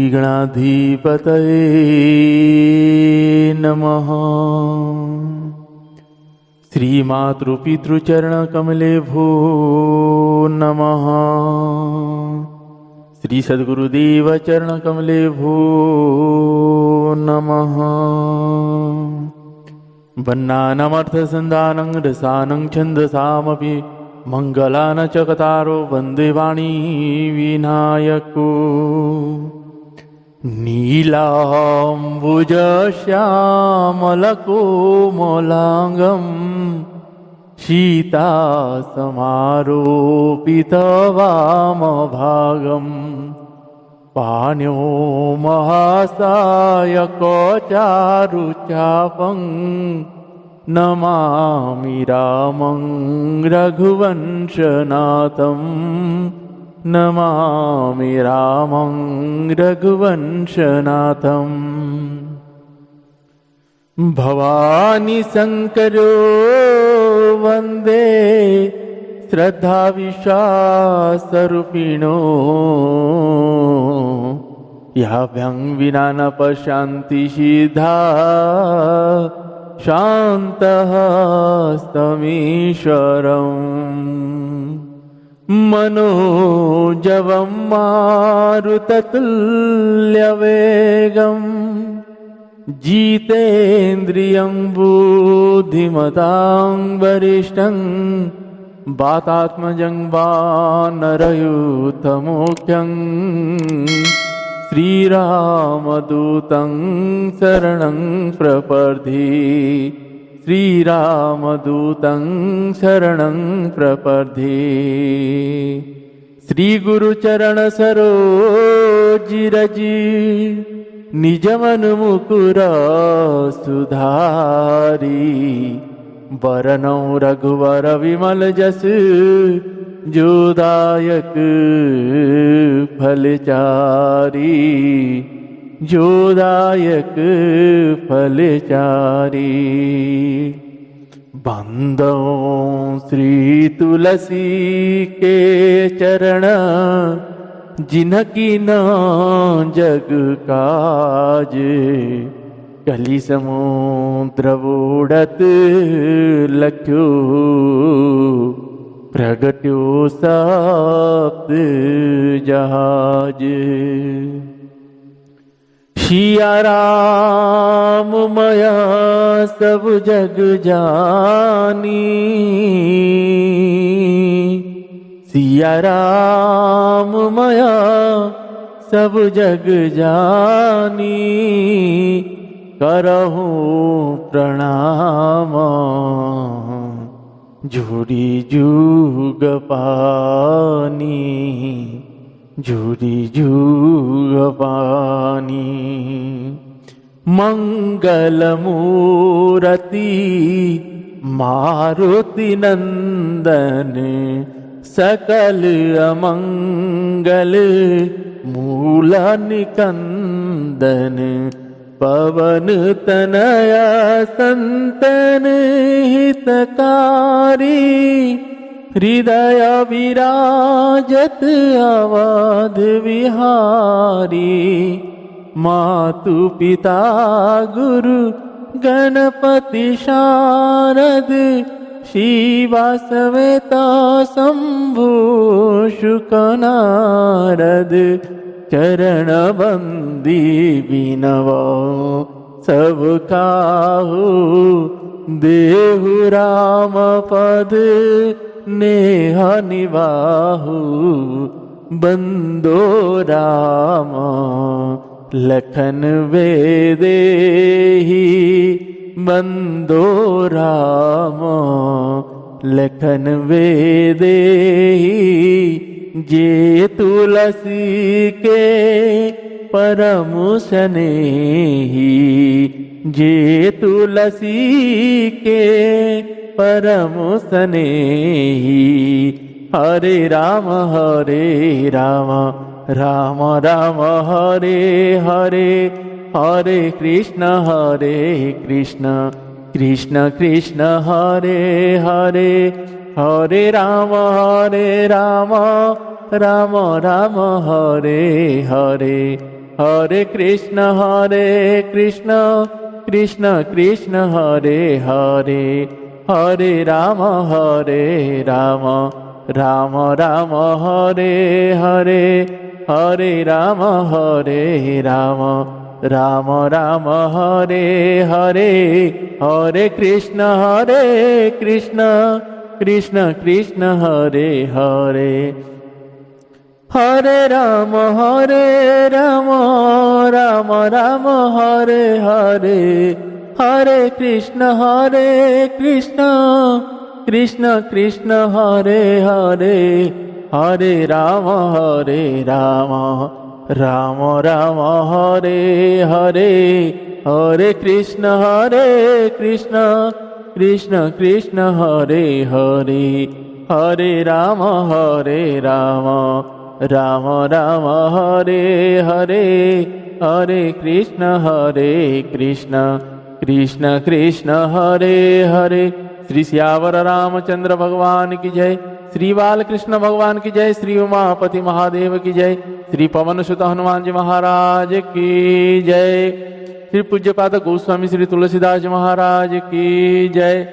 श्रीगणाधिपतये नमः। श्रीमातृपितृचरणकमलेभ्यो नमः। श्री सद्गुरुदेव चरणकमलेभ्यो नमः। वन्नानामर्थसन्धानं रसानं छन्दसामपि मंगलान चकतारो वन्दे वाणी विनायको। नीलाम्बुजश्यामलकोमलाङ्गं सीतासमारोपितवामभागं पाण्यो महासायकचारुचापं नमामि रामं रघुवंशनाथं। नमामि रामं रघुवंशनाथं। भवानी शंकरो वन्दे श्रद्धाविश्वासरूपिणो। याभ्यां विना न पश्यन्ति सिद्धा शान्तः स्तमीश्वरम्। मनोजवं मारुततुल्यवेगं जितेन्द्रियं बुद्धिमतां वरिष्ठं। वातात्मजं वानरयूथमुख्यं श्रीरामदूतं शरणं प्रपद्ये। श्रीरामदूतं शरणं प्रपद्ये। श्रीगुरुचरण सरोजिरजी निजमनुमुकुर सुधारी। वरनौ रघुवर विमल जस जोदायक फलचारी। जोदायक फलचारी। बंदो श्री तुलसी के चरण जिनकी न जग काज। कलि समुद्र बूढ़त लख्यो प्रगट्यो सप्त जहाज। सिया राम मया सब जग जानी। सिया राम मया सब जग जानी। करहूँ प्रणाम झूरी जुग पानी। झूरी जुग पानी। मंगल मूरति मारुति नंदन। सकल अमंगल मूल निकंदन। पवन तनया संतन हितकारी। हृदय विराजत अवध विहारी। मातु पिता गुरु गणपति शारद। शिवा सवेता शंभु शुक नारद। चरण बंदी बिनवा सब काहू। देहु राम पद नेह निबाहु। बंदो राम लखन वेदेहि। बंदो राम लखन वेदेहि। जे तुलसी के परम स्नेही। जे तुलसी के परम स्नेही। हरे राम राम राम हरे हरे। हरे कृष्ण कृष्ण कृष्ण हरे हरे। हरे राम राम राम हरे हरे, हरे कृष्ण कृष्ण कृष्ण हरे हरे, हरे राम राम राम हरे हरे, हरे राम राम राम हरे हरे, हरे कृष्ण कृष्ण कृष्ण हरे हरे, हरे राम राम राम हरे हरे, हरे कृष्ण कृष्ण कृष्ण हरे हरे, हरे राम राम राम हरे हरे, हरे कृष्ण कृष्ण कृष्ण हरे हरे, हरे राम राम राम हरे हरे, हरे कृष्ण कृष्ण कृष्ण हरे हरे। श्री सियावर रामचंद्र भगवान की जय, श्री बालकृष्ण भगवान की जय, श्री उमापति महादेव की जय, श्री पवन सुत हनुमान जी महाराज की जय, श्री पूज्यपाद गोस्वामी श्री तुलसीदास जी महाराज की जय,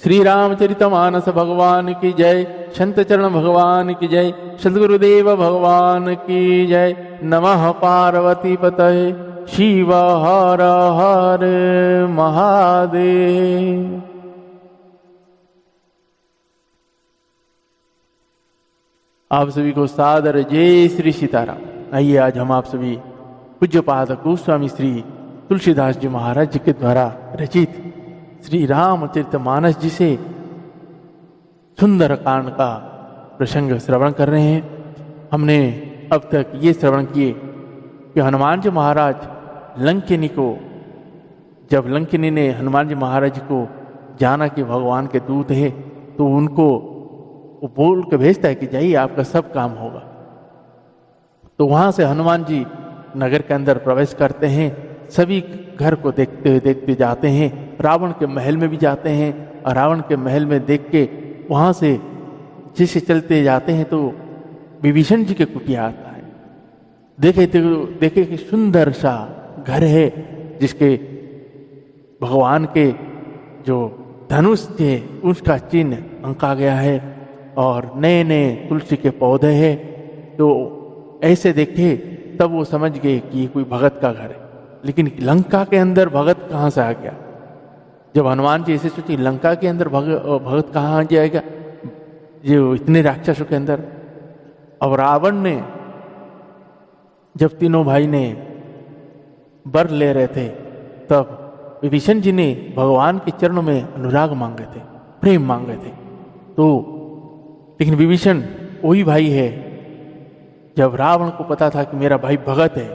श्री रामचरितमानस भगवान की जय, संत चरण भगवान की जय, सद्गुरुदेव भगवान की जय। नमः पार्वती पतये, शिव हर हर महादेव। आप सभी को सादर जय श्री सीताराम। आइए आज हम आप सभी पूज्यपाद गोस्वामी श्री तुलसीदास जी महाराज जी के द्वारा रचित श्री रामचरितमानस जी से सुंदर कांड का प्रसंग श्रवण कर रहे हैं। हमने अब तक ये श्रवण किए कि हनुमान जी महाराज लंकिनी को, जब लंकिनी ने हनुमान जी महाराज को जाना कि भगवान के दूत है, तो उनको वो बोल के भेजता है कि जाइए आपका सब काम होगा। तो वहां से हनुमान जी नगर के अंदर प्रवेश करते हैं, सभी घर को देखते जाते हैं, रावण के महल में भी जाते हैं, और रावण के महल में देख के वहां से जैसे चलते जाते हैं तो विभीषण जी के कुटिया आता है। देखे कि सुंदर सा घर है जिसके भगवान के जो धनुष थे उसका चिन्ह अंका गया है, और नए नए तुलसी के पौधे हैं। तो ऐसे देखे तब वो समझ गए कि ये कोई भगत का घर है। लेकिन लंका के अंदर भगत कहाँ से आ गया? जब हनुमान जी ऐसे सोची लंका के अंदर भगत कहाँ आ जाएगा, जो इतने राक्षसों के अंदर। अब रावण ने, जब तीनों भाई ने वर ले रहे थे, तब विभीषण जी ने भगवान के चरणों में अनुराग मांगे थे, प्रेम मांगे थे। तो लेकिन विभीषण वही भाई है, जब रावण को पता था कि मेरा भाई भगत है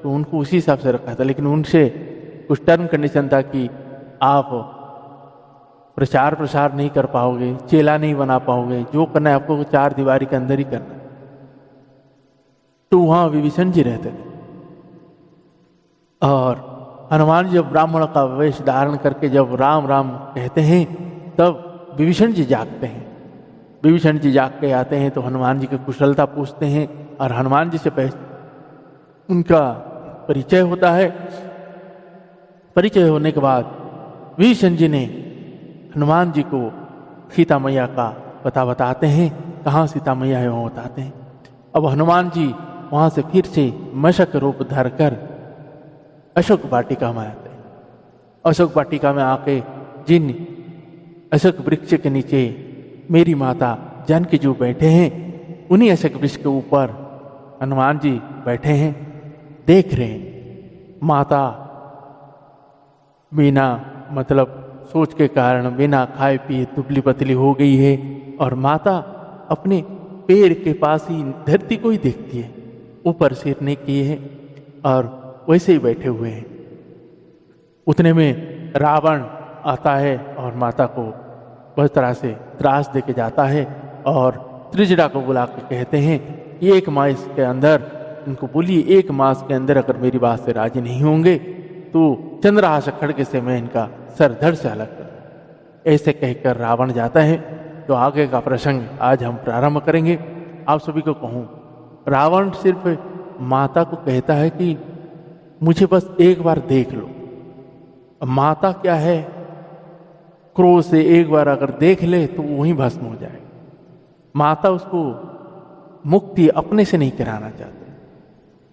तो उनको उसी हिसाब से रखा था। लेकिन उनसे कुछ टर्म कंडीशन था कि आप प्रचार प्रसार नहीं कर पाओगे, चेला नहीं बना पाओगे, जो करना है आपको चार दीवारी के अंदर ही करना है। तो वहां विभीषण जी रहते थे, और हनुमान जी जब ब्राह्मण का वेश धारण करके जब राम राम कहते हैं, तब विभीषण जी जागते हैं। विभीषण जी जाग के आते हैं तो हनुमान जी की कुशलता पूछते हैं, और हनुमान जी से उनका परिचय होता है। परिचय होने के बाद विभीषण जी ने हनुमान जी को सीता मैया का पता बताते हैं, कहाँ सीता मैया है वो बताते हैं। अब हनुमान जी वहां से फिर से मशक रूप धरकर अशोक वाटिका में आते हैं। अशोक वाटिका में आके जिन अशोक वृक्ष के नीचे मेरी माता जानकी जी बैठे हैं, उन्हीं अशोक वृक्ष के ऊपर हनुमान जी बैठे हैं, देख रहे हैं। माता बिना मतलब सोच के कारण बिना खाए पिए दुबली पतली हो गई है, और माता अपने पैर के पास ही धरती को ही देखती है, ऊपर सिर नहीं किए है और वैसे ही बैठे हुए हैं। उतने में रावण आता है और माता को बहुत तरह से त्रास दे के जाता है, और त्रिजड़ा को बुला के कहते हैं कि एक मास के अंदर, इनको बोलिए एक मास के अंदर अगर मेरी बात से राजी नहीं होंगे तो चंद्रहास खड़गे से मैं इनका सर धड़ से अलग कर। ऐसे कहकर रावण जाता है। तो आगे का प्रसंग आज हम प्रारंभ करेंगे। आप सभी को कहूं, रावण सिर्फ माता को कहता है कि मुझे बस एक बार देख लो। अब माता क्या है, क्रोध से एक बार अगर देख ले तो वहीं भस्म हो जाए। माता उसको मुक्ति अपने से नहीं कराना चाहते,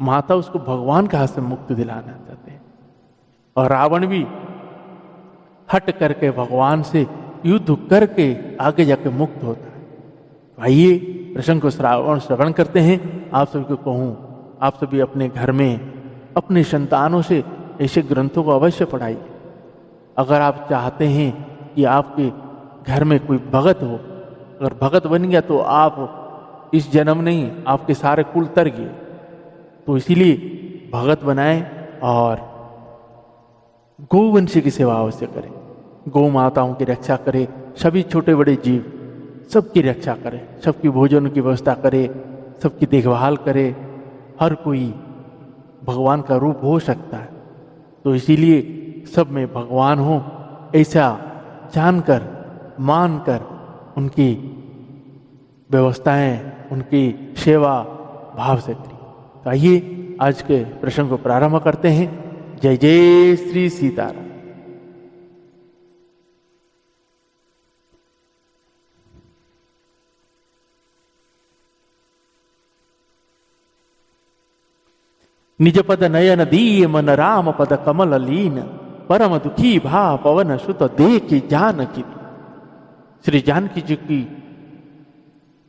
माता उसको भगवान के हाथ से मुक्ति दिलाना चाहते हैं। और रावण भी हट करके भगवान से युद्ध करके आगे जाके मुक्त होता है। आइए प्रसंग को श्रवण करते हैं। आप सभी को कहूं, आप सभी अपने घर में अपने संतानों से ऐसे ग्रंथों को अवश्य पढ़ाइए। अगर आप चाहते हैं कि आपके घर में कोई भगत हो, अगर भगत बन गया तो आप इस जन्म नहीं, आपके सारे कुल तर गए। तो इसीलिए भगत बनाएं और गोवंश की सेवा अवश्य करें, गौ माताओं की रक्षा करें, सभी छोटे बड़े जीव सबकी रक्षा करें, सबकी भोजन की व्यवस्था करें, सबकी देखभाल करें। हर कोई भगवान का रूप हो सकता है, तो इसीलिए सब में भगवान हो ऐसा जानकर मानकर उनकी व्यवस्थाएं, उनकी सेवा भाव से करिए। तो आइए आज के प्रसंग को प्रारंभ करते हैं। जय जय श्री सीताराम। निज पद नयन दीय मन राम पद कमल लीन, परम दुखी भा पवन सुत देखी जानकी। श्री जानकी जी की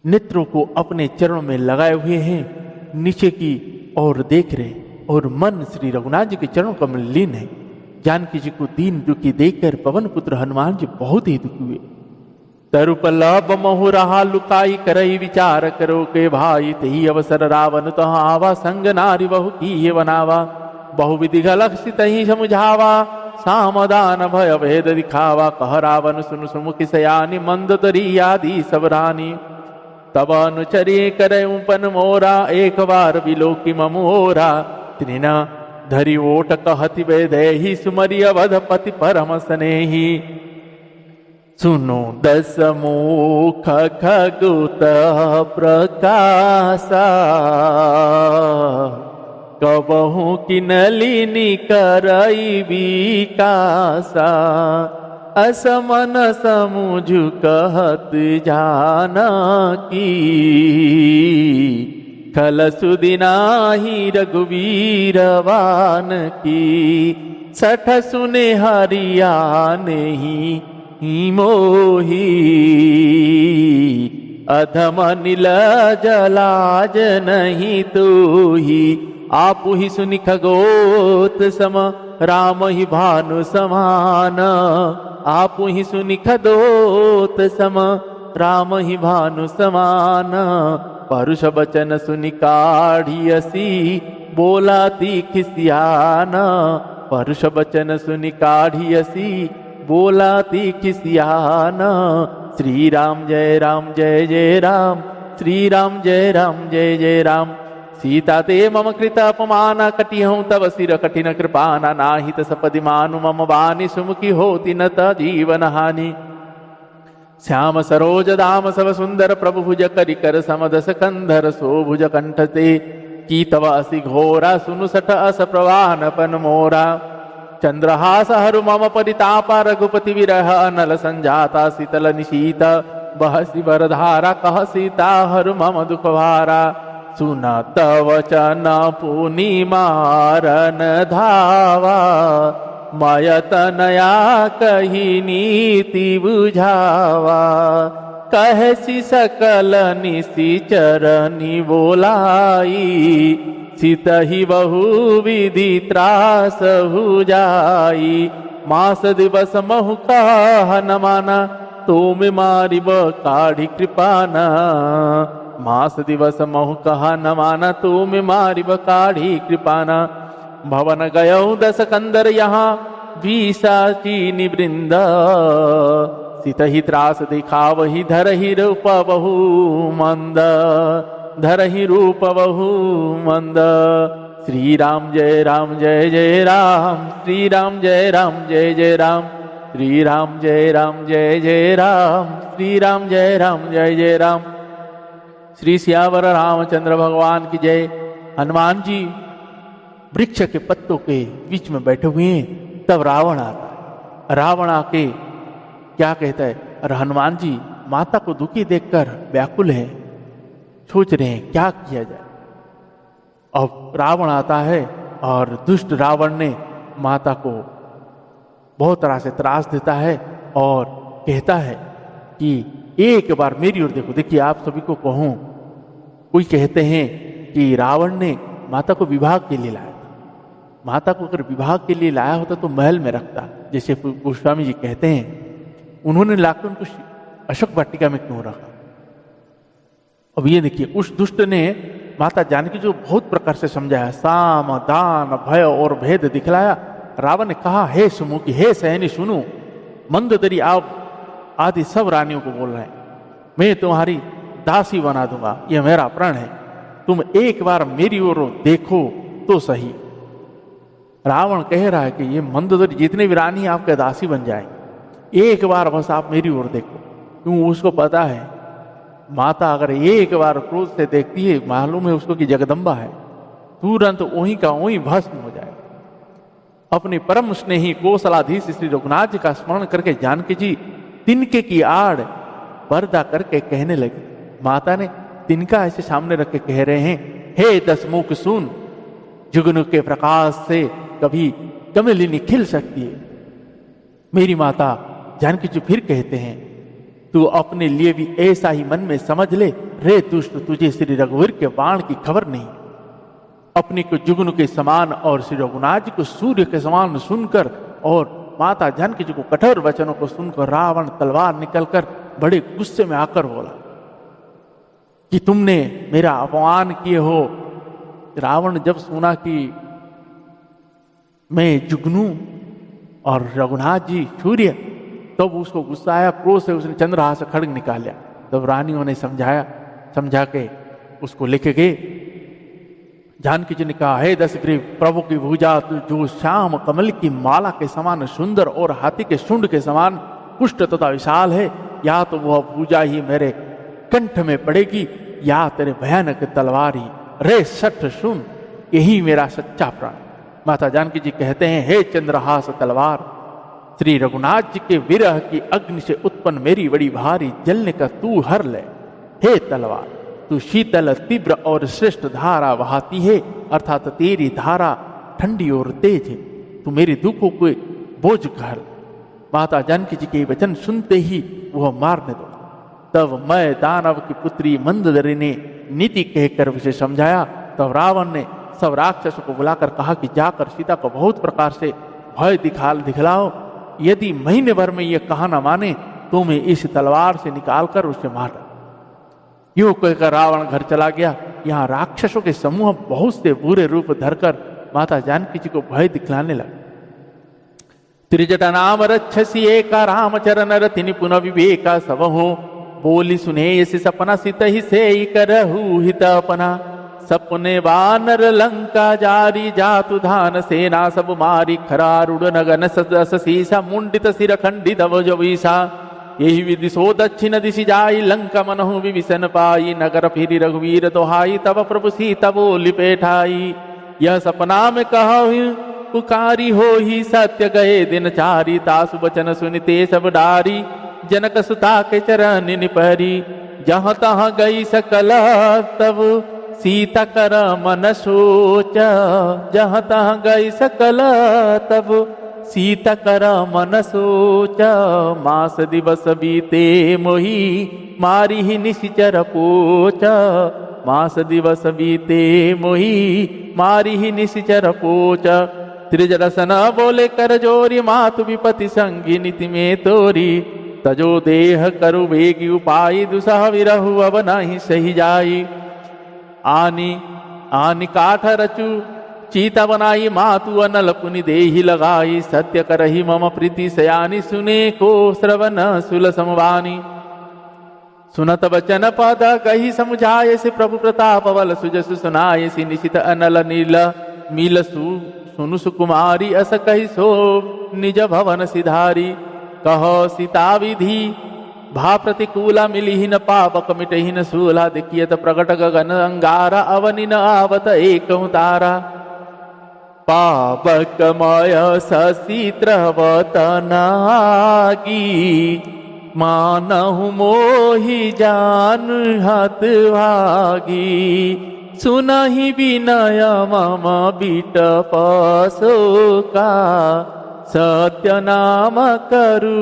नेत्रों को अपने चरणों में लगाए हुए हैं, नीचे की ओर देख रहे, और मन श्री रघुनाथ जी के चरणों का लीन है। जानकी जी को दीन दुखी देखकर पवन पुत्र हनुमान जी बहुत ही दुखी हुए। तरुपल्लभ महु रहा लुकाई करई विचार करो के भाई, तही अवसर रावण तह आवा, संग नारी बहु की बनावा। बहुविधि लक्षित ही समुझावा, सामदान भय भेद दिखावा। कह रावण सुन सुमुखि सयानी, मंद तरी आदि सब रानी। तब अनुचरी करे उपन मोरा, एक बार बिलोकी ममोरा। त्रिना धरि ओट कहति वेदेहि, सुमरि अवधपति परम स्नेही। सुनो दस मुख खगुत प्रकाशा, कबहू की नलिनी करई विकासा। असमन समुझ कहत जानकी, खल सुदिनाहि रघुवीरवान की। सठ सुने हरिया नहीं मोही, अधम नील जलाज नहीं तू ही। आप ही सुनि खगोत सम, राम ही भानु समान। आप ही सुनि खगोत सम, राम ही भानु समान। परुष बचन सुनि काढ़ियसी, बोला तीख सियाना। परुष बचन सुनि काढ़ियसी, बोला तीख सियाना। श्री राम जय राम जय जय राम, श्री राम जय राम जय जय राम। सीता ते मम कृत अपमान, कटिहूँ तव सिर कठिन कृपाना। नाहित सपदि मानु मम वाणी, सुमुखी होती न त जीवन हानि। श्याम सरोज दाम सब सुंदर, प्रभु भुज करि कर समदस कंधर। सो भुज कंठ ते की तव असि घोरा, सुनु सठ अस प्रवान पन मोरा। चंद्रहास हरु मम परितापा, रघुपति विरह अनल संजाता। शीतल निशीत बहसी बरधारा, कह सीता हरु मम दुख भारा। सुनत वचन पुनि मारन धावा, मयत नया कही नीति बुझावा। कहसी सकल निशिचर बोलाई, सितहि बहु विधि त्रास हो जाई। मास दिवस महु कह न माना, तुम मारिब काढ़ी कृपाना। मास दिवस महु कहा न माना, तुम मारिब काढ़ी कृपाना। भवन गयौ दस कंदर यहाँ, बीसा चीनी वृंद। सितहि त्रास दिखावहि, धरहि रूप बहु मंद। धरहि रूप बहु मंद। श्री राम जय राम जय जय राम, श्री राम जय राम जय जय राम। श्री राम जय राम जय जय राम, श्री राम जय राम जय जय राम। श्री सियावर रामचंद्र भगवान की जय। हनुमान जी वृक्ष के पत्तों के बीच में बैठे हुए हैं, तब रावण आता है। रावण आके क्या कहता है, अरे हनुमान जी माता को दुखी देखकर व्याकुल है, सोच रहे हैं क्या किया जाए। अब रावण आता है और दुष्ट रावण ने माता को बहुत तरह से त्रास देता है और कहता है कि एक बार मेरी ओर देखो। देखिए आप सभी को कहूं, कोई कहते हैं कि रावण ने माता को विवाह के लिए लाया था। माता को अगर विवाह के लिए लाया होता तो महल में रखता, जैसे गोस्वामी जी कहते हैं। उन्होंने लाकर उनको अशोक वाटिका में क्यों रखा। अब ये देखिए, उस दुष्ट ने माता जानकी जो बहुत प्रकार से समझाया, साम दान भय और भेद दिखलाया। रावण ने कहा, हे सुमुखी, हे सहनी सुनो, मंदोदरी आप आदि सब रानियों को बोल रहे हैं, मैं तुम्हारी दासी बना दूंगा, यह मेरा प्रण है, तुम एक बार मेरी ओर देखो तो सही। रावण कह रहा है कि ये मंदोदरी जितने भी रानी आपके दासी बन जाए, एक बार बस आप मेरी ओर देखो। क्यों, उसको पता है माता अगर एक बार क्रोध से देखती है, मालूम है उसको कि जगदम्बा है, तुरंत वहीं का वहीं भस्म हो जाए। अपने परम स्नेही कौशलाधीश श्री रघुनाथ जी का स्मरण करके जानकी जी तिनके की आड़ पर्दा करके कहने लगे। माता ने तिनका ऐसे सामने रख के कह रहे हैं, हे दसमुख सुन, जुगनू के प्रकाश से कभी कमलिनी खिल सकती है। मेरी माता जानकी जी फिर कहते हैं, तू अपने लिए भी ऐसा ही मन में समझ ले, रे दुष्ट, तुझे श्री रघुवीर के बाण की खबर नहीं। अपने को जुगनू के समान और श्री रघुनाथ जी को सूर्य के समान सुनकर और माता जानकी जी को कठोर वचनों को सुनकर रावण तलवार निकलकर बड़े गुस्से में आकर बोला कि तुमने मेरा अपमान किए हो। रावण जब सुना कि मैं जुगनू और रघुनाथ जी सूर्य, तब तो उसको गुस्सा आया, क्रोध से उसने चंद्रहास से खड्ग निकाल लिया। तब रानियों ने समझा के उसको लेके गए। जानकी जी ने कहा, हे दशग्रीव, प्रभु की भुजा जो श्याम कमल की माला के समान सुंदर और हाथी के शुंड के समान पुष्ट तथा विशाल है, या तो वह भुजा ही मेरे कंठ में पड़ेगी या तेरे भयानक तलवार ही। रे सठ सुन, यही मेरा सच्चा प्राण। माता जानकी जी कहते हैं, हे चंद्रहास तलवार, श्री रघुनाथ जी के विरह की अग्नि से उत्पन्न मेरी बड़ी भारी जलने का तू हर ले। हे तलवार, तू शीतल तीव्र और श्रेष्ठ धारा बहाती है, अर्थात तेरी धारा ठंडी और तेज है, तू मेरे दुखों को बोझ कर। माता जानकी जी के वचन सुनते ही वह मारने दो। तब मैं दानव की पुत्री मंदोदरी ने नीति कहकर उसे समझाया। तब रावण ने सब राक्षसों को बुलाकर कहा कि जाकर सीता को बहुत प्रकार से भय दिखलाओ, यदि महीने भर में यह कहा न माने तो मैं इस तलवार से निकालकर उसे मार डालूं। यूं कहकर रावण घर चला गया। यहाँ राक्षसों के समूह बहुत से बुरे रूप धरकर माता जानकी जी को भय दिखलाने लगे। त्रिजटा नाम रक्षसी एका रामचरण रति निपुण विवेका सब हो, बोली सुने ऐसे सपना सित ही से करहु हित अपना। सपने वानर लंका जारी, जातु धान सेना सब मारी, खरारूढ़ नगन ससीसा, मुंडित सिर खंडित वजवीसा। यही विदिशो दक्षिण दिशि जाई, लंका मनहु विभीषण पाई, नगर फिरी रघुवीर दोहाई, तब प्रभु सीता बोली पेठाई। यह सपना में कहु पुकारी हो ही, सत्य गए दिन चारी, तासु वचन सुनिते सब डारी, जनक सुता के चरण निपरी। जहाँ तहाँ गई सकल तब सीता कर मन सोच, जहाँ तहाँ गई सकल तब सीता कर मन सोच। मास दिवस बीते मोही, मारी ही निशिचर पोच, मास दिवस बीते मोही, मारी ही निशिचर पोच। त्रिजरसन बोले कर जोरी, मातु विपति संगी नीति में तोरी, तजो देह करु वेगी उपाय, दुसह विरहु अब नहीं सही जाई। आनी काठ रचु चीता बनाई, मातु अनल पुनि देहि लगाई, सत्य करही मम प्रीति सयानी, सुने को श्रवण सुल समवानी। सुनत बचन पद कही समझाए, से प्रभु प्रताप बल सुजसु सुनाए, से निशित अनल नील मील सुनु सुकुमारी, अस कही सो निज भवन सिधारी। कहो सीता विधि भा प्रतिकूला मिली न पावक मिटही न सूला दिखियत प्रकट गगन अंगारा अवनि न आवत एक तारा पावकमय शशि द्रवत नागी मानहु मोहि जान हत भागी सुनहि विनय मम बिटप शोका सत्य नाम करु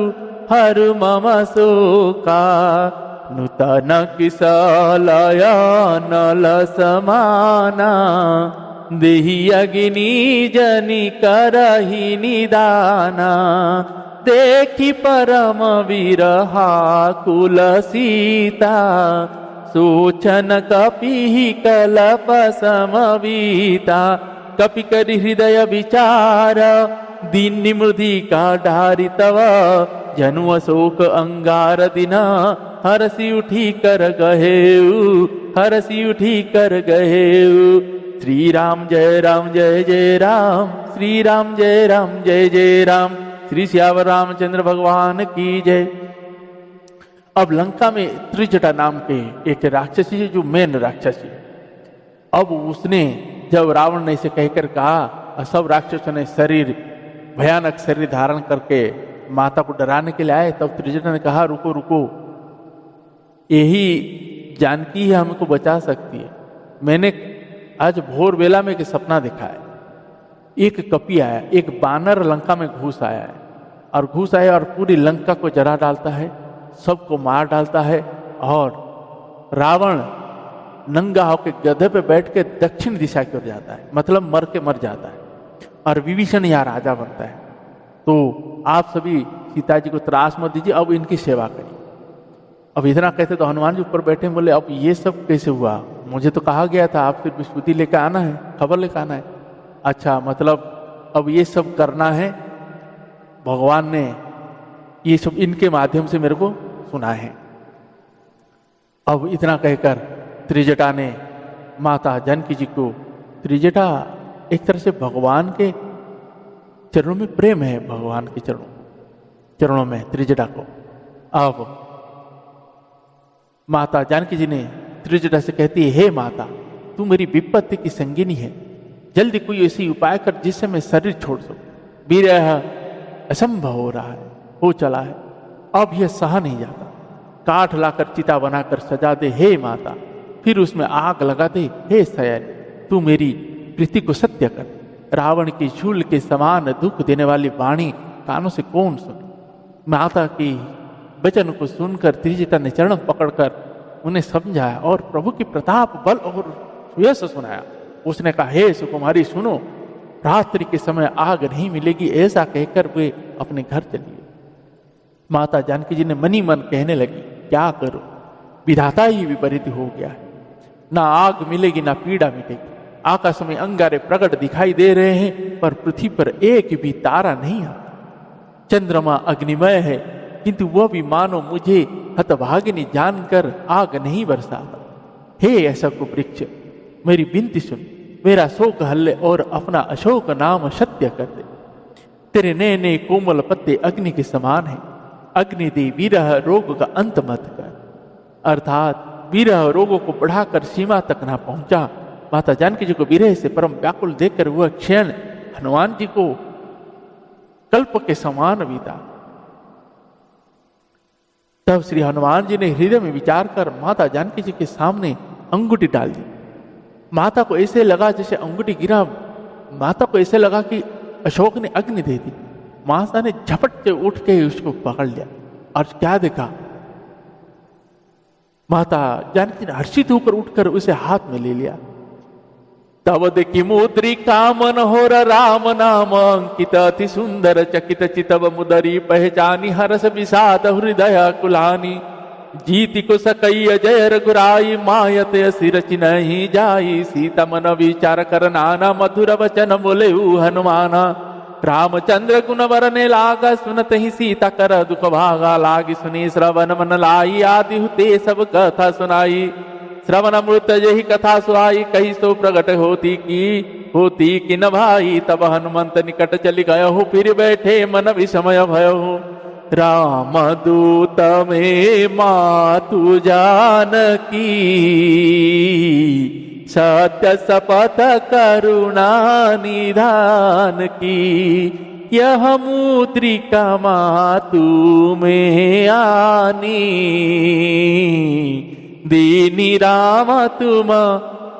हरु मम शोका नूतन किसलय नल समाना देहि अग्नि जनि करहि निदाना देखि परम विरहा कुल सीता सोचन कपि कलप समवीता कपि करि हृदय विचार दीन निमृधि का डारि तव जनु अशोक अंगार दिना हरसी उठी कर गहेऊ हरसी उठी कर गहेऊ। श्री राम जय जय राम श्री राम जय जय राम श्री श्यावर रामचंद्र भगवान की जय। अब लंका में त्रिजटा नाम के एक राक्षसी है जो मेन राक्षसी। अब उसने जब रावण ने इसे कहकर कहा, सब राक्षसों ने शरीर भयानक शरीर धारण करके माता को डराने के लिए आए, तब त्रिजटा ने कहा रुको रुको, यही जानकी है हमको बचा सकती है। मैंने आज भोर बेला में एक सपना देखा है, एक कपी आया, एक बानर लंका में घुस आया है और घुस आया और पूरी लंका को जला डालता है, सबको मार डालता है और रावण नंगा होकर गधे पे बैठ के दक्षिण दिशा की ओर जाता है, मतलब मर के मर जाता है और विभीषण यहाँ राजा बनता है। तो आप सभी सीता जी को त्रास मत दीजिए, अब इनकी सेवा करिए। अब इतना कहते तो हनुमान जी ऊपर बैठे बोले अब ये सब कैसे हुआ, मुझे तो कहा गया था आप सिर्फ विस्फूति लेकर आना है, खबर लेकर आना है। अच्छा मतलब अब ये सब करना है, भगवान ने ये सब इनके माध्यम से मेरे को सुना है। अब इतना कहकर त्रिजटा ने माता जानकी जी को, त्रिजटा एक तरह से भगवान के चरणों में प्रेम है, भगवान के चरणों में त्रिजटा को। अब माता जानकी जी ने त्रिजटा से कहती है, हे माता तू मेरी विपत्ति की संगिनी है, जल्दी कोई ऐसी उपाय कर जिससे मैं शरीर छोड़ सकूं। विरह असंभव हो रहा है, हो चला है, अब यह सहा नहीं जाता। काठ लाकर चिता बनाकर सजा दे हे माता, फिर उसमें आग लगा दे हे सयानी, तू मेरी प्रीति को सत्य कर। रावण की शूल के समान दुख देने वाली वाणी कानों से कौन सुने। माता की वचन को सुनकर त्रिजटा ने चरण पकड़कर उन्हें समझाया और प्रभु की प्रताप बल और यश सुनाया। उसने कहा, हे सुकुमारी सुनो, रात्रि के समय आग नहीं मिलेगी, ऐसा कहकर वे अपने घर चली। माता जानकी जी ने मनी मन कहने लगी, क्या करो, विधाता ही विपरीत हो गया है, ना आग मिलेगी ना पीड़ा मिलेगी। आकाश में अंगारे प्रकट दिखाई दे रहे हैं पर पृथ्वी पर एक भी तारा नहीं आता। चंद्रमा अग्निमय है किंतु वह भी मानो मुझे हतभागिनी जानकर आग नहीं बरसाता। हे ऐसा को वृक्ष, मेरी विनती सुन, मेरा शोक हल्ले और अपना अशोक नाम सत्य कर दे। तेरे नए नए कोमल पत्ते अग्नि के समान है, अग्नि दे विरह रोग का अंत मत कर। अर्थात विरह रोगों को बढ़ाकर सीमा तक ना पहुंचा। माता जानकी जी को विरह से परम व्याकुल देखकर वह क्षण हनुमान जी को कल्प के समान बीता। तब श्री हनुमान जी ने हृदय में विचार कर माता जानकी जी के सामने अंगूठी डाल दी। माता को ऐसे लगा जैसे अंगूठी गिरा, माता को ऐसे लगा कि अशोक ने अग्नि दे दी। माता ने झपट से उठ के उसको पकड़ लिया और क्या देखा, माता जानकी ने हर्षित होकर उठकर उसे हाथ में ले लिया। तब देखी मुद्रिका मनोहर राम नाम अंकित अति सुंदर चकित चितव मुदरी पहचानी हरस विषाद हृदय कुलानी। जीति को सकई अजय रघुराई मायत सिर चिन्हि जाई। सीता मन विचार कर नाना मधुर वचन बोले हनुमाना। रामचंद्र गुण वरने लागा सुनत ही सीता कर दुख भागा। लागी सुनी श्रवण मन लाई आदि हुते सब कथा सुनाई। श्रवण अमृत यही कथा सुहाई कही सो प्रगट होती कि न भाई। तब हनुमंत निकट चली गयो फिर बैठे मन विषमय भयो। राम दूत में मातु जानकी, सत्य शपथ करुणा निधान की, यह मुद्रिका मातु में आनी, दीनी राम तुम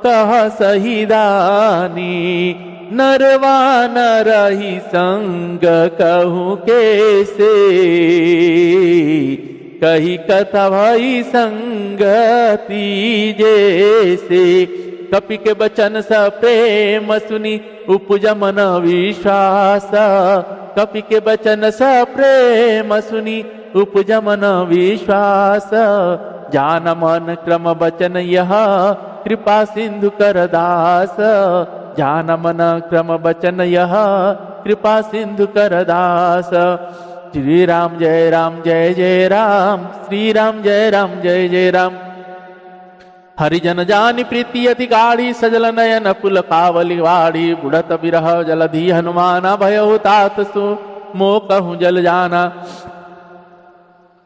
कह सही दानी, नरवा नरहि संग कहूँ कैसे, कही कथा भई संगति जैसे, कपि के बचन स प्रेम सुनी उपज मन विश्वास, कपि के बचन स प्रेम सुनी उपज मन विश्वास, जान मन क्रम बचन यह कृपा सिंधु कर दास, जान मन क्रम बचन यह कृपा सिंधु कर दास। श्री राम जय राम जय जय राम, श्री राम जय राम जय जय राम। हरिजन जानि प्रीति अति गाढ़ी, सजल नयन पुल कावली वाड़ी, बुढ़त बिरह जलधि हनुमाना, भयउ तात सु मोह कहूँ जल जाना।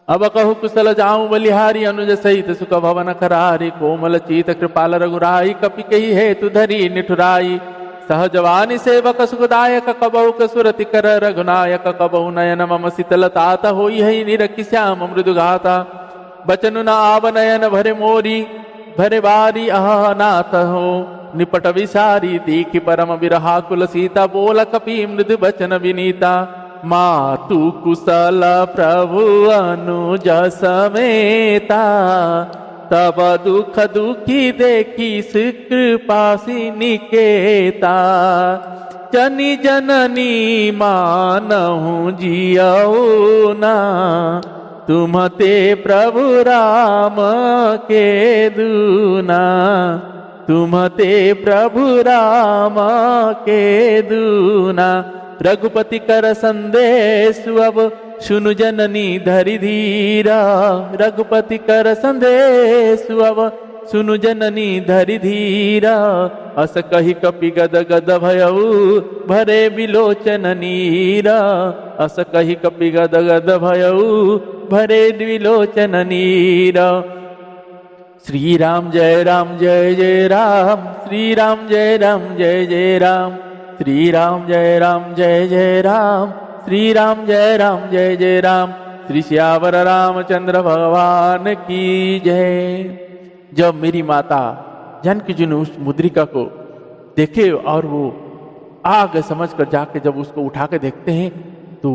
अब कहु कुशल जाऊं बलिहारी, अनुज सहित सुख भवन करारी, कोमल चीत कृपाल रघुराई, कपि कही हेतु धरी निठुराई, सहजवानी सेवक सुखदायक, कबहु कसुरति कर रघुनायक, कबहु नयन मम शीतल तात, होई है निरखि श्याम मृदु घाता, बचनु न आव नयन भरे मोरी, भरे बारी आह नाथ हो, निपट विसारी देखि परम बिरहा कुल सीता, बोल कपि मृदु बचन विनीता, मातु कुशल प्रभु अनुज समेता, तब दुख दुखी देखी कृपा निकेता, जनी जननी मानहु जियऊ ना, तुम ते प्रभु राम के दूना, तुम ते प्रभु राम के दूना। रघुपति कर संदेश अब सुनु जननी धरि धीरा, रघुपति कर संदेश अब सुनु जननी धरि धीरा, अस कही कपि गद गद भयऊ भरे बिलोचन नीरा, अस कही कपि गद गद भयऊ भरे बिलोचन नीरा। श्री राम जय राम जय जय राम, श्री राम जय राम जय जय राम, श्री राम जय राम जय जय राम, श्री राम जय राम जय जय राम। श्री श्यावर रामचंद्र भगवान की जय। जब मेरी माता जानकी जी ने उस मुद्रिका को देखे और वो आग समझ कर जाके जब उसको उठा के देखते हैं तो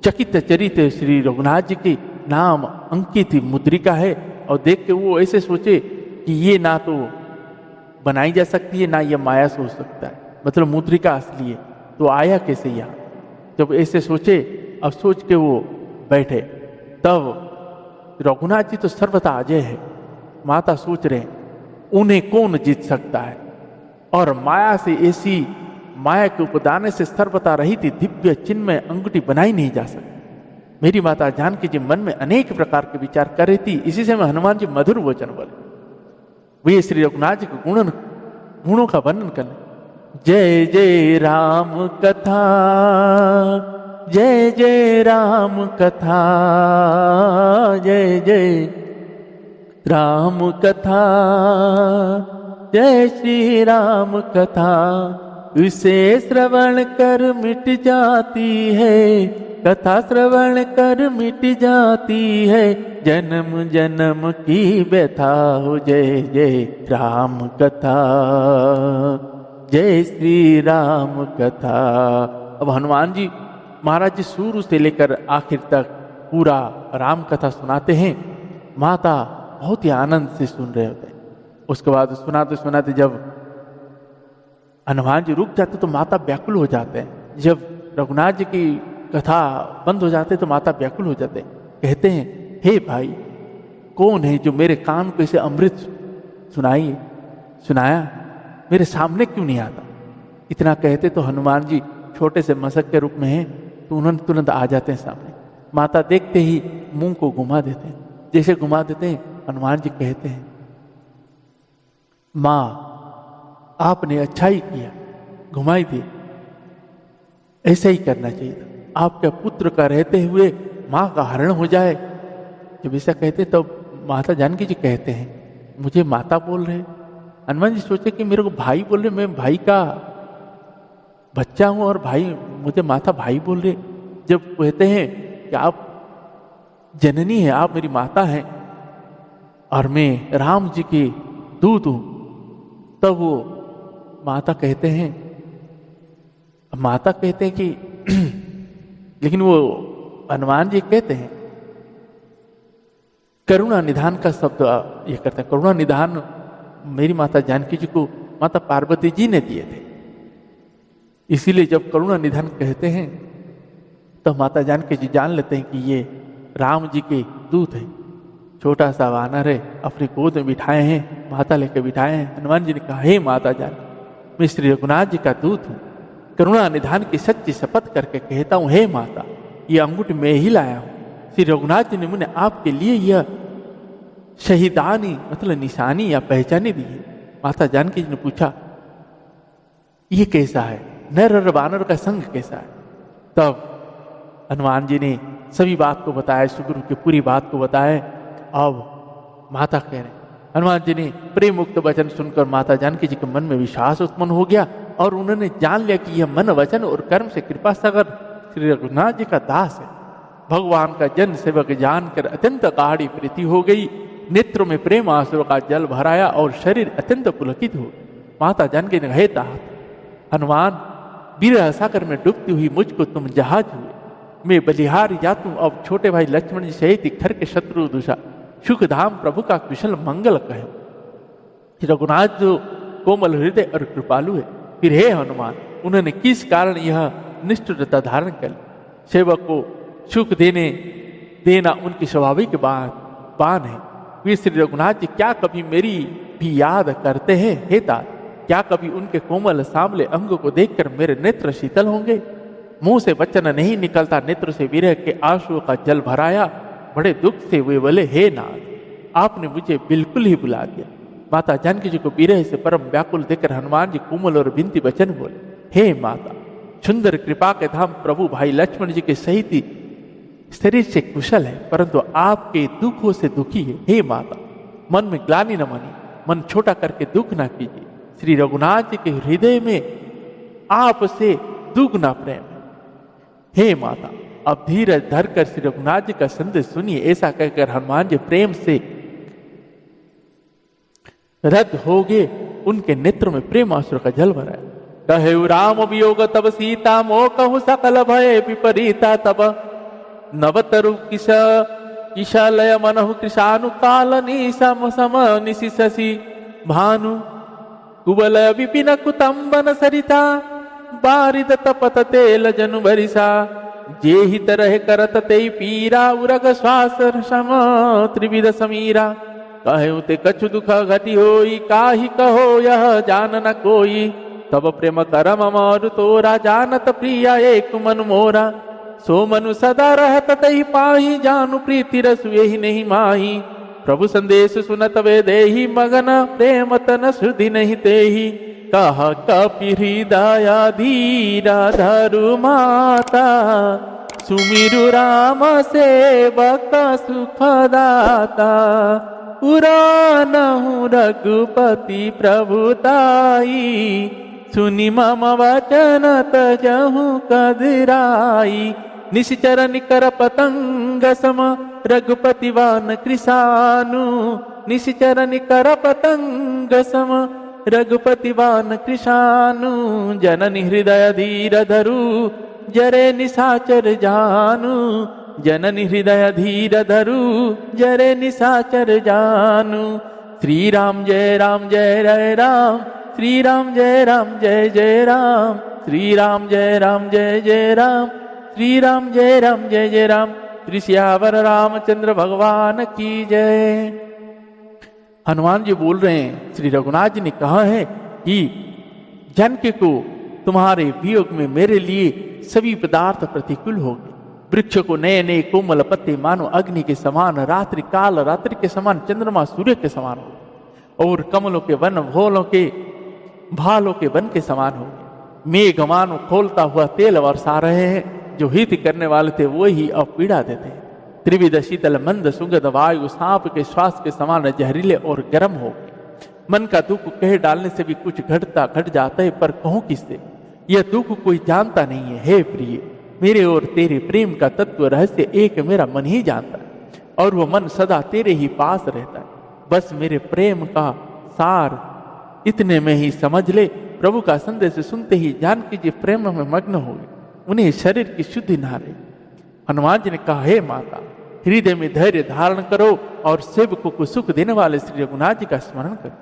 चकित चरित श्री रघुनाथ जी के नाम अंकित मुद्रिका है, और देख के वो ऐसे सोचे कि ये ना तो बनाई जा सकती है ना ये माया से हो सकता है, मतलब मुद्रिका असली है, तो आया कैसे यहाँ। जब ऐसे सोचे, अब सोच के वो बैठे, तब रघुनाथ जी तो सर्वथा अजय है, माता सोच रहे उन्हें कौन जीत सकता है, और माया से ऐसी माया के उपदान से सर्वथा रहित दिव्य चिन्मय अंगूठी बनाई नहीं जा सकती। मेरी माता जानकी जी मन में अनेक प्रकार के विचार कर रही थी, इसी से मैं हनुमान जी मधुर वचन बोले। वे श्री रघुनाथ जी के गुणों का वर्णन करने, जय जय राम कथा, जय जय राम कथा, जय जय राम कथा, जय श्री राम कथा, उसे श्रवण कर मिट जाती है, कथा श्रवण कर मिट जाती है, जन्म जन्म की व्यथा हो, जय जय राम कथा, जय श्री राम कथा। अब हनुमान जी महाराज जी शुरू से लेकर आखिर तक पूरा राम कथा सुनाते हैं। माता बहुत ही आनंद से सुन रहे होते हैं। उसके बाद सुनाते सुनाते जब हनुमान जी रुक जाते तो माता व्याकुल हो जाते हैं। जब रघुनाथ जी की कथा बंद हो जाते तो माता व्याकुल हो जाते हैं, कहते हैं हे भाई कौन है जो मेरे कान को इसे अमृत सुनाया, मेरे सामने क्यों नहीं आता। इतना कहते तो हनुमान जी छोटे से मशक के रूप में हैं, तो उन्होंने तुरंत आ जाते हैं सामने। माता देखते ही मुंह को घुमा देते हैं, जैसे घुमा देते हैं हनुमान जी कहते हैं माँ आपने अच्छा ही किया, घुमाई दी, ऐसा ही करना चाहिए था। आपके पुत्र का रहते हुए माँ का हरण हो जाए। जब ऐसा कहते तो माता जानकी जी कहते हैं मुझे माता बोल रहे। हनुमान जी सोचे कि मेरे को भाई बोल रहे, मैं भाई का बच्चा हूं और भाई मुझे माता भाई बोल रहे। जब कहते हैं कि आप जननी है, आप मेरी माता हैं और मैं राम जी की दूत हूं, तब वो माता कहते हैं कि लेकिन वो हनुमान जी कहते हैं करुणा निधान का शब्द ये करते हैं। करुणा निधान मेरी माता जानकी जी को माता पार्वती जी ने दिए थे, इसीलिए जब करुणा निधान कहते हैं तो माता जानकी जी जान लेते हैं कि ये राम जी के दूत है। छोटा सा वानर है, अपनी गोद में बिठाए हैं, माता लेकर बिठाए हैं। हनुमान जी ने कहा हे माता जानकी, मैं श्री रघुनाथ जी का दूत हूँ, करुणा निधान की सच्ची शपथ करके कहता हूँ हे माता, ये अंगूठी मैं ही लाया हूँ। श्री रघुनाथ जी ने मुझे आपके लिए यह शहीदानी मतलब निशानी या पहचानी दी है। माता जानकी जी ने पूछा ये कैसा है, नर और वानर का संग कैसा है? तब हनुमान जी ने सभी बात को बताया, सुग्रीव की पूरी बात को बताया। अब माता कह रहे, हनुमान जी ने प्रेम मुक्त वचन सुनकर माता जानकी जी के मन में विश्वास उत्पन्न हो गया और उन्होंने जान लिया कि यह मन वचन और कर्म से कृपा सागर श्री रघुनाथ जी का दास है। भगवान का जन सेवक जानकर अत्यंत गाढ़ी प्रीति हो गई, नेत्रों में प्रेम आंसुओं का जल भराया और शरीर अत्यंत पुलकित हो। माता जानकी ने कहे तात हनुमान, विरह सागर में डूबती हुई मुझको तुम जहाज हुए, मैं बलिहार जातू। अब छोटे भाई लक्ष्मण जी सहित घर के शत्रु दुषा सुखधाम प्रभु का कुशल मंगल कहे। रघुनाथ जो कोमल हृदय और कृपालु है, फिर हे हनुमान, उन्होंने किस कारण यह निष्ठुरता धारण कर ली? सेवक को सुख देना उनकी स्वाभाविक बान है। वे श्री रघुनाथ जी क्या कभी मेरी भी याद करते हैं? हे तात, क्या कभी उनके कोमल सांवले अंग को देखकर मेरे नेत्र शीतल होंगे? मुंह से वचन नहीं निकलता, नेत्र से विरह के आंसुओं का जल भराया। बड़े दुख से वे बोले हे नाथ, आपने मुझे बिल्कुल ही बुला दिया। माता जानकी जी को विरह से परम व्याकुल देखकर हनुमान जी कोमल और बिनती वचन बोले, हे माता, सुंदर कृपा के धाम प्रभु भाई लक्ष्मण जी के सहित शरीर से कुशल है, परंतु आपके दुखों से दुखी है। हे माता, मन में ग्लानि न मानी, मन छोटा करके दुख ना कीजिए। श्री रघुनाथ जी के हृदय में आपसे दुगना प्रेम है। हे माता, अब धीरज धरकर श्री रघुनाथ जी का संदेश सुनिए। ऐसा कहकर हनुमान जी प्रेम से रद्द हो गए, उनके नेत्रों में प्रेम आंसुओं का जल भराया। कहे राम वियोग तब सीता, मोह कहूँ सकल भय विपरीता। तब नवतरु किशालय मनहु कृषानु काल निशम सम निशि शशि भानु कुबल विपिन कुतंबन सरिता बारिद तपत तेल जनु बरिसा। जे ही तरह करत ते पीरा, उरग श्वास सम त्रिविध समीरा। कहे ते कछु दुख घटी होई, काहि कहो यह जान न कोई। तब प्रेम करम मोर तोरा, जानत प्रिया एक मन मोरा। सो मनु सदा रहत तहि पाही, जानु प्रीति रसु यही नहीं माही। प्रभु संदेश सुनत वे देही, मगन प्रेम तन सुधि नहीं तेही। कहा कपि हृदय धीरा धरु माता, सुमिरु राम सेवक सुखदाता। पुरानहु रघुपति प्रभुताई, सुनि मम वचन तजहु कदराई। निश्चर निकर पतंग सम रघुपति वान कृषानु। निश्चर निकर पतंग सम रघुपति वान कृषानु। जननि हृदय धीर धरु, जरे निशाचर जानु। जननि हृदय धीर धरु, जरे निशाचर जानु। श्री राम जय राम जय जय राम, श्री राम जय राम जय जय राम। श्री राम जय राम जय जय राम, श्री राम जय राम जय जय राम। श्री सियावर रामचंद्र भगवान की जय। हनुमान जी बोल रहे हैं, श्री रघुनाथ जी ने कहा है कि जानकी को तुम्हारे वियोग में मेरे लिए सभी पदार्थ प्रतिकूल होंगे। वृक्ष को नए नए कोमल पत्ते मानो अग्नि के समान, रात्रि काल रात्रि के समान, चंद्रमा सूर्य के समान हो। और कमलों के वन भोलों के भालों के वन के समान हो। मेघ मानो खोलता हुआ तेल बरसा रहे हैं। जो हित करने वाले थे वो ही अब पीड़ा देते हैं। त्रिविध शीतल मंद सुगंध वायु सांप के श्वास के समान जहरीले और गर्म हो गए। मन का दुख कह डालने से भी कुछ घट जाता है, पर कहूं किससे? यह दुख कोई जानता नहीं है। हे प्रिय, मेरे और तेरे प्रेम का तत्व रहस्य एक मेरा मन ही जानता है, और वह मन सदा तेरे ही पास रहता है। बस मेरे प्रेम का सार इतने में ही समझ ले। प्रभु का संदेश सुनते ही जानकी जी प्रेम में मग्न हो गए, उन्हें शरीर की शुद्धि ना रही। हनुमान जी ने कहा, हे माता, हृदय में धैर्य धारण करो और सेवकों को सुख देने वाले श्री रघुनाथ जी का स्मरण करो।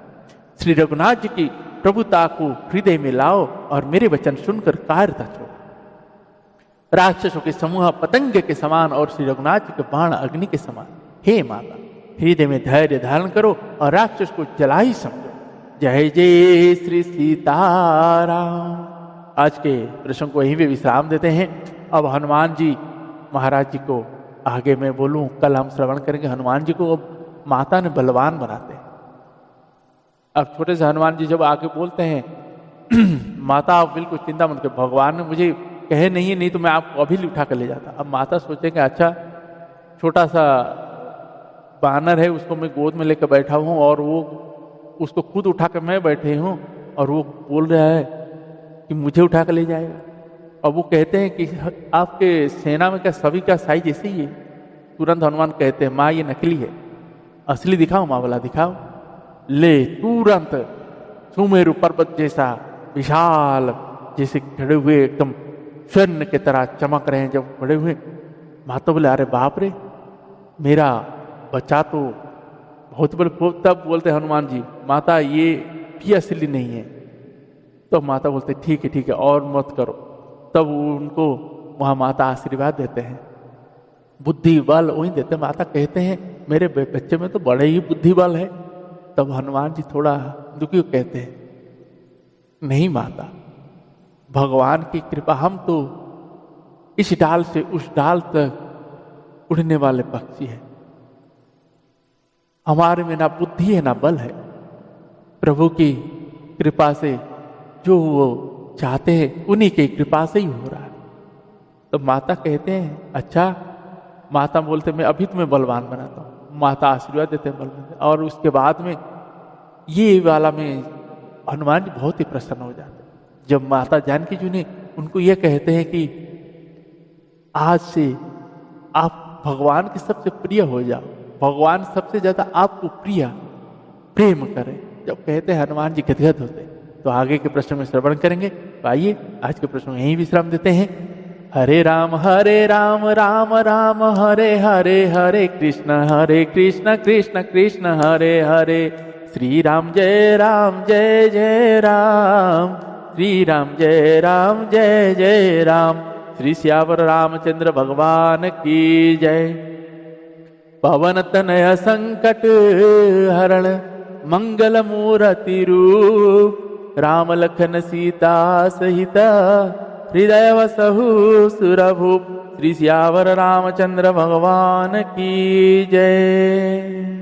श्री रघुनाथ जी की प्रभुता को हृदय में लाओ और मेरे वचन सुनकर कायरता छोड़ो। राक्षसों के समूह पतंग के समान और श्री रघुनाथ जी के बाण अग्नि के समान। हे माता, हृदय में धैर्य धारण करो और राक्षस को जला ही समझो। जय जय श्री सीताराम। आज के प्रसंग को यहीं पे विश्राम देते हैं। अब हनुमान जी महाराज जी को आगे मैं बोलूं, कल हम श्रवण करेंगे हनुमान जी को अब माता ने बलवान बनाते हैं। अब छोटे से हनुमान जी जब आगे बोलते हैं माता आप बिल्कुल चिंता मत करो, भगवान ने मुझे कहे नहीं तो मैं आपको अभी उठा कर ले जाता। अब माता सोचेंगे अच्छा छोटा सा बानर है, उसको मैं गोद में लेकर बैठा हूँ और वो उसको खुद उठा कर मैं बैठे हूँ और वो बोल रहा है कि मुझे उठा कर ले जाएगा। और वो कहते हैं कि आपके सेना में क्या सभी का साइज ऐसे ही है? तुरंत हनुमान कहते हैं, माँ ये नकली है, असली दिखाओ माँ वाला दिखाओ। ले तुरंत सुमेरु पर्वत जैसा विशाल जैसे खड़े हुए एकदम स्वर्ण की तरह चमक रहे हैं जब खड़े हुए। माता बोले, अरे बाप रे, मेरा बच्चा तो बहुत बड़े। तब बोलते हनुमान जी, माता ये भी असली नहीं है। तो माता बोलते ठीक है और मत करो। तब उनको वहाँ माता आशीर्वाद देते हैं, बुद्धि बल वही देते हैं। माता कहते हैं मेरे बच्चे में तो बड़े ही बुद्धि बल है। तब हनुमान जी थोड़ा दुखी कहते हैं, नहीं माता, भगवान की कृपा, हम तो इस डाल से उस डाल तक उड़ने वाले पक्षी हैं, हमारे में ना बुद्धि है ना बल है। प्रभु की कृपा से जो वो चाहते हैं उन्हीं की कृपा से ही हो रहा है। तो माता कहते हैं अच्छा। माता बोलते मैं अभी तुम्हें बलवान बनाता हूँ। माता आशीर्वाद देते हैं बलवान। और उसके बाद में ये वाला में हनुमान जी बहुत ही प्रसन्न हो जाते हैं जब माता जानकी जी ने उनको ये कहते हैं कि आज से आप भगवान के सबसे प्रिय हो जाओ, भगवान सबसे ज्यादा आपको प्रेम करें। जब कहते हैं हनुमान जी गदगद होते हैं। तो आगे के प्रश्न में श्रवण करेंगे। तो आइए आज के प्रश्न में यहीं विश्राम देते हैं। हरे राम राम राम हरे हरे, हरे कृष्ण कृष्ण कृष्ण हरे हरे। श्री राम जय राम, श्री राम जय राम। श्री सियावर रामचंद्र भगवान की जय। पवन तनय संकट हरण मंगल मूर्ति रूप, राम लखन सीता सहित हृदय वसहु सुरभूप। श्री सियावर रामचंद्र भगवान की जय।